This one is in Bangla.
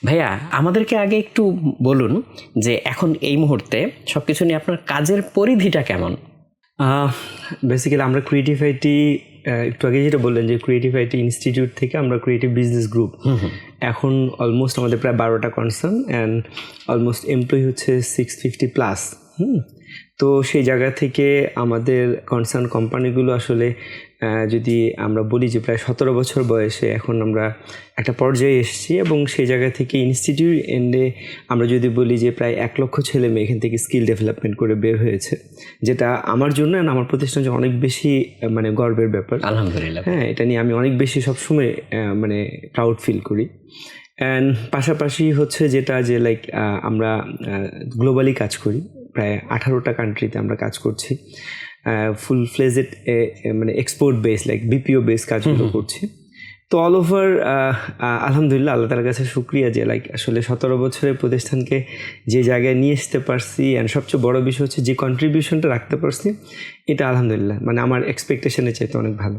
ভাইয়া আমাদেরকে আগে একটু বলুন যে এখন এই মুহূর্তে সবকিছু নিয়ে আপনার কাজের পরিধিটা কেমন? বেসিক্যালি আমরা ক্রিয়েটিভ আইটি, একটু আগে যেটা বললেন যে ক্রিয়েটিভ আইটি ইনস্টিটিউট থেকে আমরা ক্রিয়েটিভ বিজনেস গ্রুপ, এখন অলমোস্ট আমাদের প্রায় 12টা কনসার্ন অ্যান্ড অলমোস্ট এমপ্লয়ি হচ্ছে 650+। তো সেই জায়গা থেকে আমাদের কনসার্ন কোম্পানিগুলো আসলে যদি আমরা বলি যে প্রায় 17 বছর বয়সে এখন আমরা একটা পর্যায়ে এসেছি, এবং সেই জায়গা থেকে ইনস্টিটিউট এন্ডে আমরা যদি বলি যে প্রায় 1 লক্ষ ছেলে মেয়ে এখান থেকে স্কিল ডেভেলপমেন্ট করে বের হয়েছে, যেটা আমার জন্য আর আমার প্রতিষ্ঠানের জন্য অনেক বেশি মানে গর্বের ব্যাপার। আলহামদুলিল্লাহ। হ্যাঁ, এটা নিয়ে আমি অনেক বেশি সবসময় মানে প্রাউড ফিল করি। অ্যান্ড পাশাপাশি হচ্ছে যেটা যে লাইক আমরা গ্লোবালি কাজ করি, প্রায় 18টা কান্ট্রিতে আমরা কাজ করছি, ফুল ফ্লেজেড মানে export base like BPO base কাজগুলো করছি। তো অল ওভার আলহামদুলিল্লাহ, আল্লাহ তাআলার কাছে শুকরিয়া যে লাইক আসলে 17 বছরের প্রতিষ্ঠানকে যে জায়গায় নিয়ে আসতে পারছি, অ্যান্ড সবচেয়ে বড় বিষয় হচ্ছে যে কন্ট্রিবিউশনটা রাখতে পারছি, এটা আলহামদুলিল্লাহ মানে আমার এক্সপেকটেশনের চাইতে অনেক ভালো।